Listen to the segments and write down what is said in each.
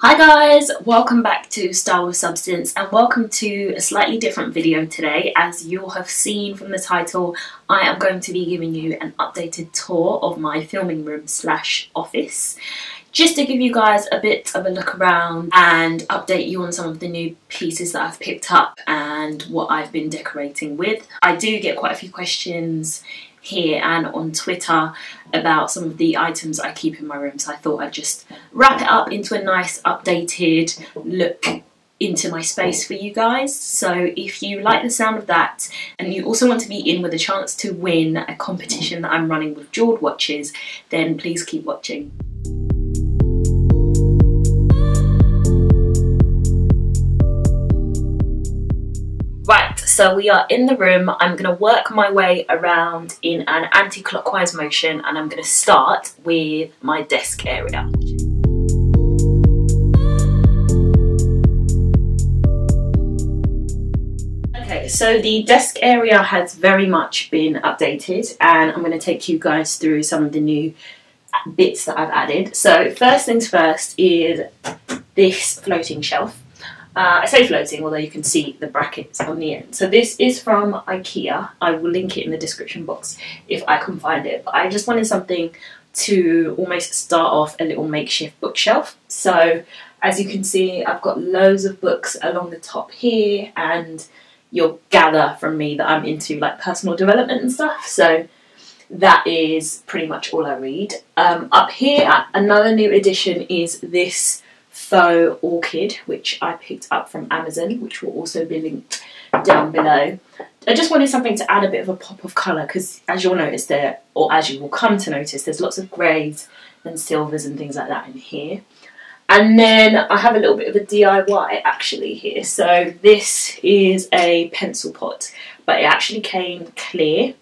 Hi guys, welcome back to Style with Substance and welcome to a slightly different video today. As you'll have seen from the title, I am going to be giving you an updated tour of my filming room slash office, just to give you guys a bit of a look around and update you on some of the new pieces that I've picked up and what I've been decorating with. I do get quite a few questions here and on Twitter about some of the items I keep in my room, so I thought I'd just wrap it up into a nice updated look into my space for you guys. So if you like the sound of that and you also want to be in with a chance to win a competition that I'm running with jeweled watches, then please keep watching. Right, so we are in the room. I'm going to work my way around in an anti-clockwise motion and I'm going to start with my desk area. Okay, so the desk area has very much been updated and I'm going to take you guys through some of the new bits that I've added. So first things first is this floating shelf. I say floating, although you can see the brackets on the end. So this is from IKEA. I will link it in the description box if I can find it. But I just wanted something to almost start off a little makeshift bookshelf. So as you can see, I've got loads of books along the top here, and you'll gather from me that I'm into like personal development and stuff. So that is pretty much all I read. Up here, another new addition is this faux orchid, which I picked up from Amazon, which will also be linked down below. I just wanted something to add a bit of a pop of colour because, as you'll notice there, or as you will come to notice, there's lots of greys and silvers and things like that in here. And then I have a little bit of a DIY actually here. So this is a pencil pot, but it actually came clear.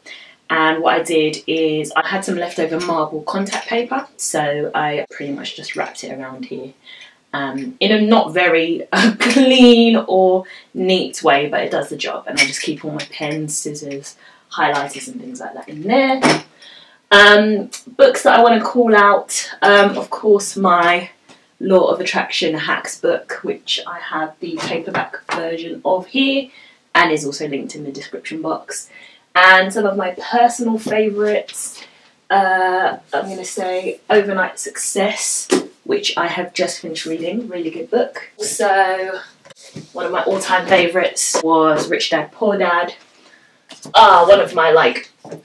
And what I did is I had some leftover marble contact paper, so I pretty much just wrapped it around here. In a not very clean or neat way, but it does the job. And I just keep all my pens, scissors, highlighters and things like that in there. Books that I want to call out, of course my Law of Attraction Hacks book, which I have the paperback version of here and is also linked in the description box. And some of my personal favourites, I'm going to say Overnight Success, which I have just finished reading, really good book. So one of my all-time favourites was Rich Dad Poor Dad. One of my,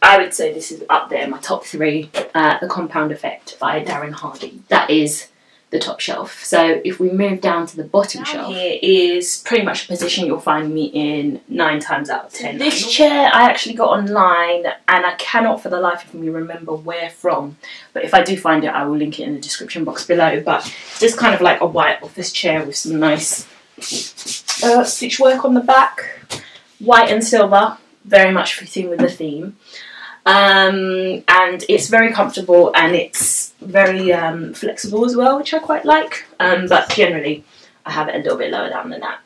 I would say this is up there, my top three, The Compound Effect by Darren Hardy. That is the top shelf. So if we move down to the bottom shelf, here is pretty much a position you'll find me in 9 times out of 10. This chair I actually got online and I cannot for the life of me remember where from, but if I do find it I will link it in the description box below. But just kind of like a white office chair with some nice stitch work on the back, white and silver, very much fitting with the theme. And it's very comfortable and it's very flexible as well, which I quite like, but generally I have it a little bit lower down than that.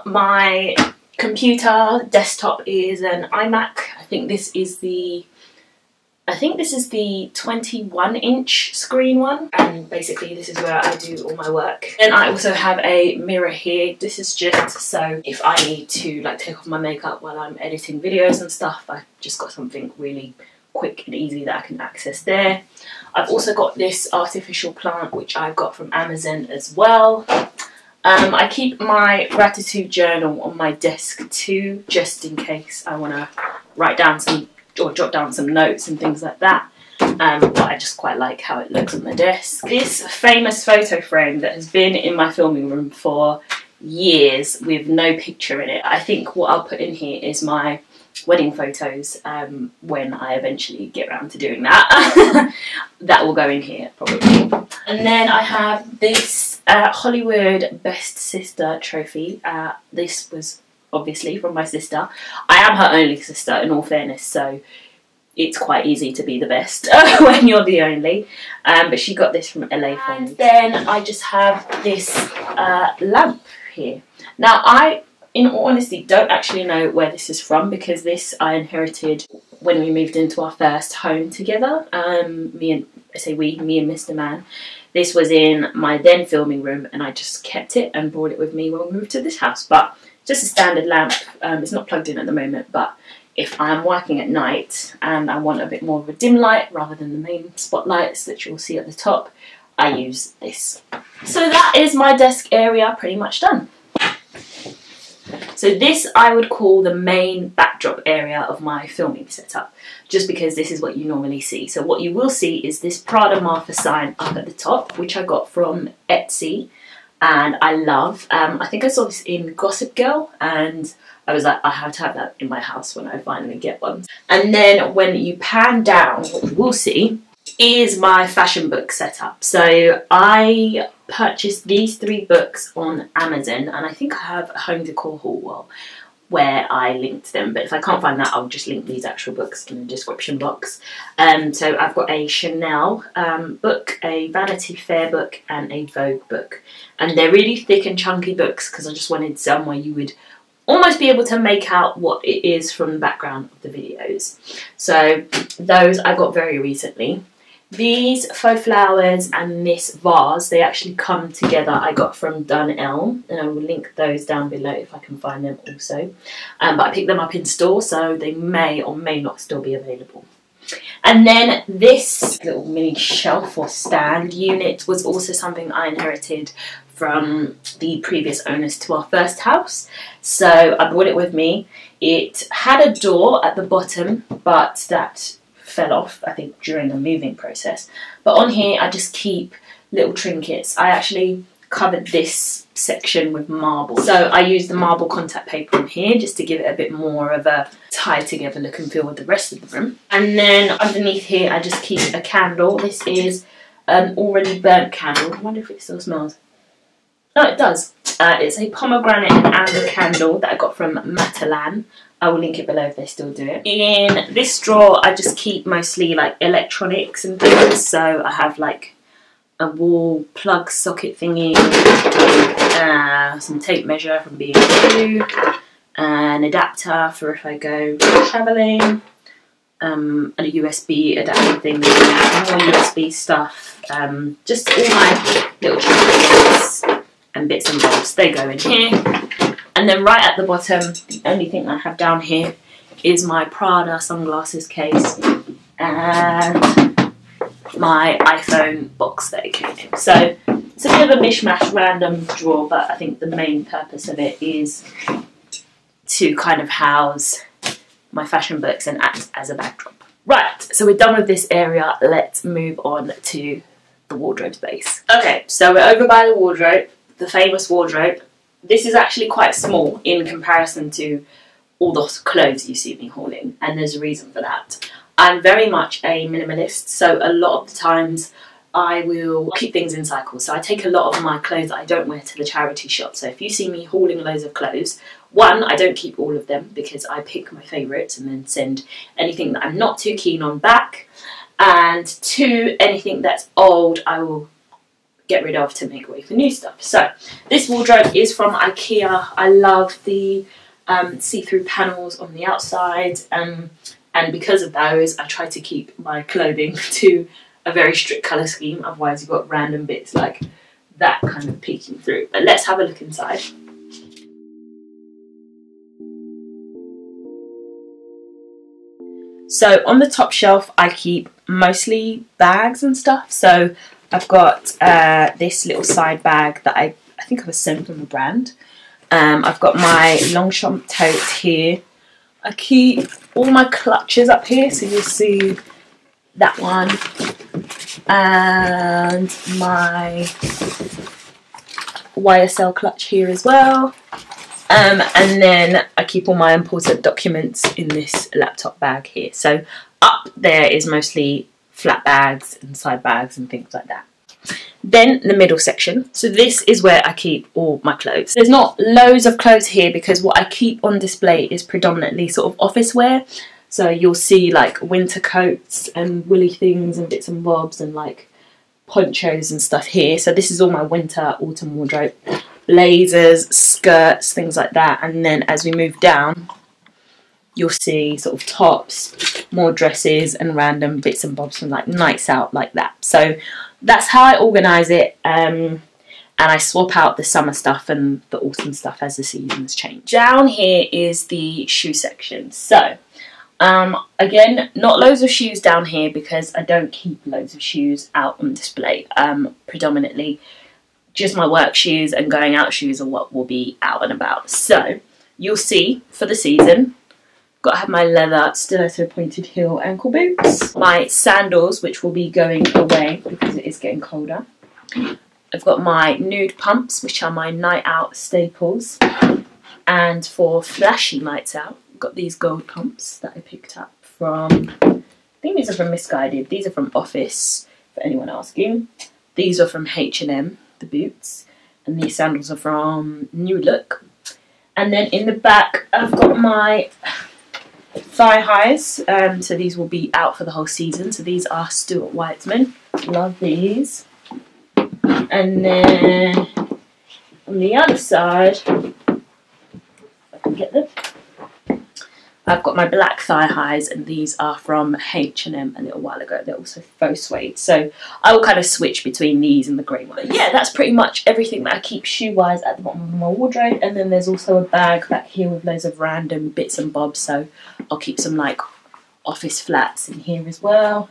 My computer desktop is an iMac. I think this is the 21-inch screen one, and basically this is where I do all my work. Then I also have a mirror here. This is just so if I need to take off my makeup while I'm editing videos and stuff, I've just got something really quick and easy that I can access there. I've also got this artificial plant which I got from Amazon as well. I keep my gratitude journal on my desk too, just in case I want to write down some or jot down some notes and things like that. But I just quite like how it looks on the desk. This famous photo frame that has been in my filming room for years with no picture in it. I think what I'll put in here is my wedding photos when I eventually get around to doing that. That will go in here probably. And then I have this Hollywood Best Sister trophy. This was obviously from my sister. I am her only sister in all fairness, so it's quite easy to be the best when you're the only. But she got this from LA for me. And then I just have this lamp here. Now I, in all honesty, don't actually know where this is from because this I inherited when we moved into our first home together. Me and Mr. Man. This was in my then filming room, and I just kept it and brought it with me when we moved to this house. But just a standard lamp. It's not plugged in at the moment, but if I'm working at night and I want a bit more of a dim light rather than the main spotlights that you'll see at the top, I use this. So that is my desk area pretty much done. So this I would call the main backdrop area of my filming setup, just because this is what you normally see. So what you will see is this Prada Martha sign up at the top, which I got from Etsy, and I love. I think I saw this in Gossip Girl, and I was like, I have to have that in my house when I finally get one. And then when you pan down, what you will see is my fashion book setup. So I purchased these 3 books on Amazon, and I think I have a home decor haul where I linked them, but if I can't find that, I'll just link these actual books in the description box. So I've got a Chanel book, a Vanity Fair book, and a Vogue book, and they're really thick and chunky books because I just wanted somewhere you would almost be able to make out what it is from the background of the videos. So those I got very recently. These faux flowers and this vase, they actually come together. I got from Dunelm, and I will link those down below if I can find them also. But I picked them up in store, so they may or may not still be available. And then this little mini shelf or stand unit was also something I inherited from the previous owners to our first house. So I brought it with me. It had a door at the bottom, but that fell off, I think, during the moving process. But on here I just keep little trinkets. I actually covered this section with marble, so I used the marble contact paper on here just to give it a bit more of a tied together look and feel with the rest of the room. And then underneath here I just keep a candle. This is an already burnt candle. I wonder if it still smells. No, it does. It's a pomegranate and amber candle that I got from Matalan. I will link it below if they still do it. In this drawer, I just keep mostly like electronics and things. So I have like a wall plug socket thingy, some tape measure from B&Q, an adapter for if I go travelling, and a USB adapter thing, more USB stuff, just all my little trinkets and bits and bobs. They go in here. And then right at the bottom, the only thing I have down here is my Prada sunglasses case and my iPhone box that it came in. So it's a bit of a mishmash random drawer, but I think the main purpose of it is to kind of house my fashion books and act as a backdrop. Right, so we're done with this area. Let's move on to the wardrobe space. Okay, so we're over by the wardrobe, the famous wardrobe. This is actually quite small in comparison to all those clothes you see me hauling, and there's a reason for that. I'm very much a minimalist, so a lot of the times I will keep things in cycles. So I take a lot of my clothes that I don't wear to the charity shop. So if you see me hauling loads of clothes, one, I don't keep all of them because I pick my favourites and then send anything that I'm not too keen on back. And two, anything that's old I will get rid of to make way for new stuff. So this wardrobe is from IKEA. I love the see-through panels on the outside, and because of those I try to keep my clothing to a very strict colour scheme, otherwise you've got random bits like that kind of peeking through. But let's have a look inside. So on the top shelf I keep mostly bags and stuff. So I've got this little side bag that I think I was sent from a brand. I've got my Longchamp tote here. I keep all my clutches up here, so you'll see that one. And my YSL clutch here as well. And then I keep all my important documents in this laptop bag here. So up there is mostly flat bags and side bags and things like that. Then the middle section. So this is where I keep all my clothes. There's not loads of clothes here because what I keep on display is predominantly sort of office wear. So you'll see like winter coats and woolly things and bits and bobs and like ponchos and stuff here. So this is all my winter, autumn wardrobe. Blazers, skirts, things like that. And then as we move down, you'll see sort of tops, more dresses, and random bits and bobs from like nights out like that. So that's how I organise it. And I swap out the summer stuff and the autumn stuff as the seasons change. Down here is the shoe section. So again, not loads of shoes down here because I don't keep loads of shoes out on display. Predominantly just my work shoes and going out shoes are what will be out and about. So you'll see for the season, got to have my leather stiletto pointed heel ankle boots, my sandals, which will be going away because it is getting colder. I've got my nude pumps, which are my night out staples. And for flashy nights out, I've got these gold pumps that I picked up from, I think these are from Misguided. These are from Office, for anyone asking. These are from H&M, the boots. And these sandals are from New Look. And then in the back, I've got my thigh highs. So these will be out for the whole season. So these are Stuart Weitzman. Love these. And then on the other side, if I can get them, I've got my black thigh highs, and these are from H&M a little while ago. They're also faux suede, so I will kind of switch between these and the grey ones. But yeah, that's pretty much everything that I keep shoe-wise at the bottom of my wardrobe. And then there's also a bag back here with loads of random bits and bobs, so I'll keep some like office flats in here as well.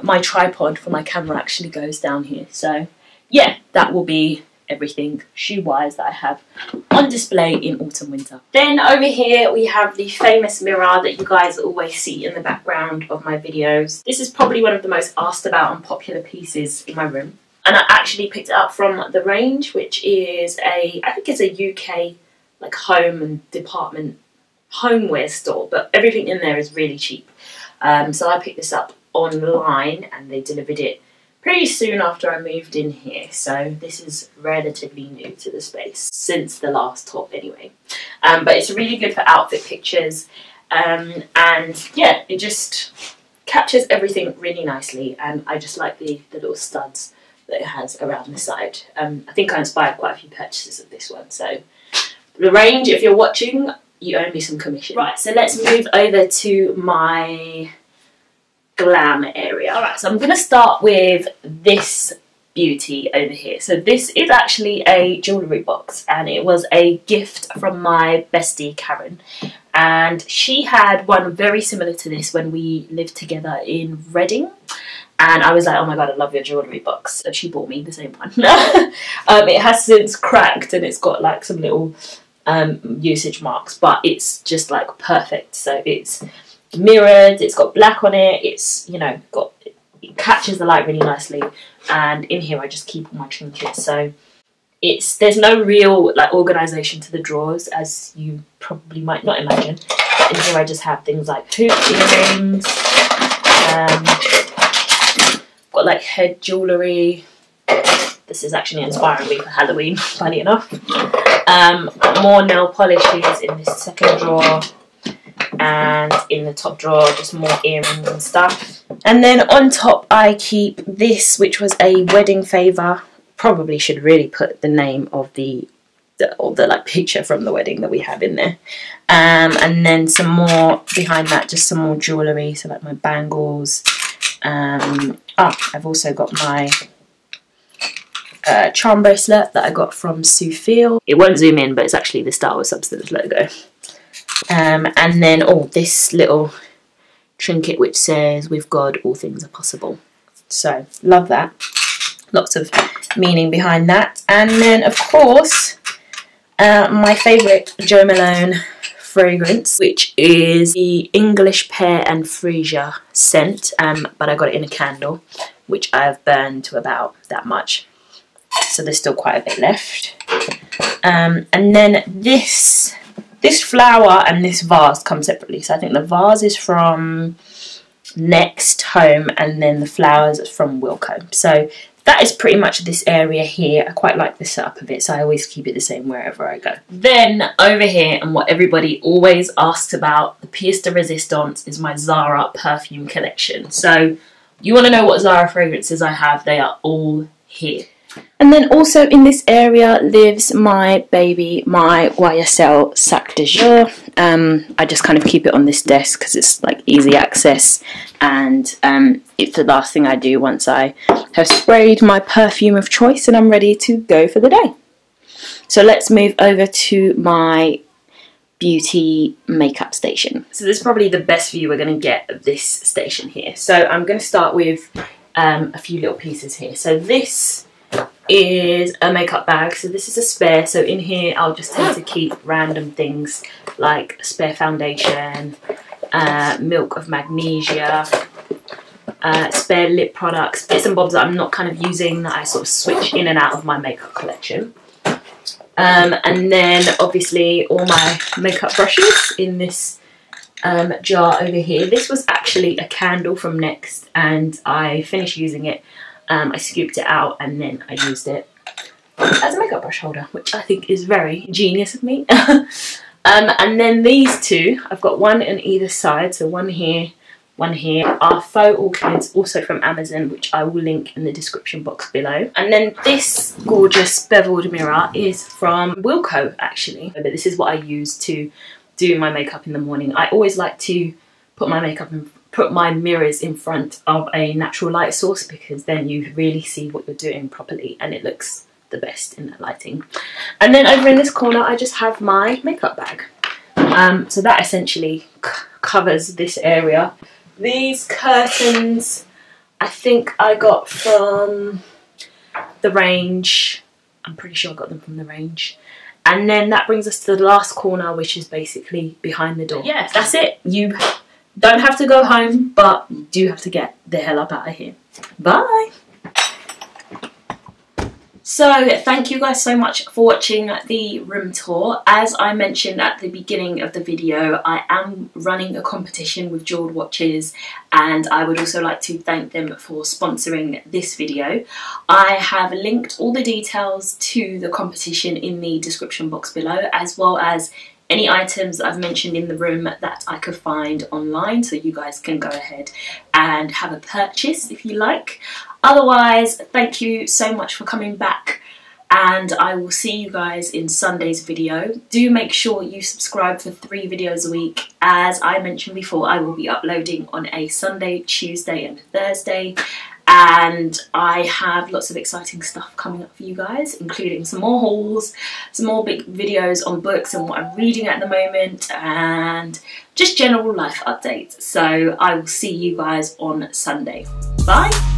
My tripod for my camera actually goes down here, so yeah, that will be everything shoe-wise that I have on display in autumn winter. Then over here we have the famous mirror that you guys always see in the background of my videos. This is probably one of the most asked about and popular pieces in my room, and I actually picked it up from The Range, which is I think it's a UK like home and department homeware store, but everything in there is really cheap. So I picked this up online and they delivered it pretty soon after I moved in here, so this is relatively new to the space, since the last top anyway. But it's really good for outfit pictures, and yeah, it just captures everything really nicely, and I just like the little studs that it has around the side. I think I inspired quite a few purchases of this one, so The Range, if you're watching, you owe me some commission. Right, so let's move over to my glam area. Alright, so I'm going to start with this beauty over here. So this is actually a jewellery box, and it was a gift from my bestie Karen, and she had one very similar to this when we lived together in Reading, and I was like, oh my god, I love your jewellery box, so she bought me the same one. It has since cracked and it's got like some little usage marks, but it's just like perfect. So it's mirrored, it's got black on it, it's, you know, it catches the light really nicely, and in here I just keep all my trinkets. So there's no real like organisation to the drawers, as you probably might not imagine. In here I just have things like hoop earrings, got like head jewellery. This is actually inspiring me for Halloween, funny enough. More nail polishes in this second drawer, and in the top drawer just more earrings and stuff. And then on top I keep this, which was a wedding favour. Probably should really put the name of the like picture from the wedding that we have in there. And then some more behind that, just some more jewellery, so like my bangles. I've also got my charm bracelet that I got from Sue Field. It won't zoom in, but it's actually the Star Wars Substance logo. And then this little trinket which says, with God all things are possible. So love that. Lots of meaning behind that. And then of course my favourite Jo Malone fragrance, which is the English Pear and Freesia scent, but I got it in a candle, which I've burned to about that much, so there's still quite a bit left. And then this flower and this vase come separately. So I think the vase is from Next Home, and then the flowers are from Wilko. So that is pretty much this area here. I quite like the setup of it, so I always keep it the same wherever I go. Then over here, and what everybody always asks about, the pièce de résistance, is my Zara Perfume Collection. So you want to know what Zara fragrances I have, they are all here. And then also in this area lives my baby, my YSL Sac de Jour. I just kind of keep it on this desk because it's like easy access, and it's the last thing I do once I have sprayed my perfume of choice and I'm ready to go for the day. So let's move over to my beauty makeup station. So this is probably the best view we're going to get of this station here. So I'm going to start with a few little pieces here. So this is a makeup bag, so this is a spare, so in here I'll just tend to keep random things like spare foundation, milk of magnesia, spare lip products, bits and bobs that I'm not kind of using, that I sort of switch in and out of my makeup collection. And then obviously all my makeup brushes in this jar over here. This was actually a candle from Next and I finished using it. I scooped it out and then I used it as a makeup brush holder, which I think is very genius of me. And then these two, I've got one on either side, so one here, are faux orchids, also from Amazon, which I will link in the description box below. And then this gorgeous beveled mirror is from Wilko actually, but this is what I use to do my makeup in the morning. I always like to put my mirrors in front of a natural light source because then you really see what you're doing properly and it looks the best in that lighting. And then over in this corner I just have my makeup bag. So that essentially covers this area. These curtains I think I got from the range. I'm pretty sure I got them from the range. And then that brings us to the last corner, which is basically behind the door. Yeah, that's it. You don't have to go home, but you do have to get the hell up out of here. Bye! So thank you guys so much for watching the room tour. As I mentioned at the beginning of the video, I am running a competition with Jeweled Watches and I would also like to thank them for sponsoring this video. I have linked all the details to the competition in the description box below, as well as any items that I've mentioned in the room that I could find online, so you guys can go ahead and have a purchase if you like. Otherwise, thank you so much for coming back and I will see you guys in Sunday's video. Do make sure you subscribe for 3 videos a week. As I mentioned before, I will be uploading on a Sunday, Tuesday and Thursday. And I have lots of exciting stuff coming up for you guys, including some more hauls, some more big videos on books and what I'm reading at the moment, and just general life updates. So I will see you guys on Sunday. Bye!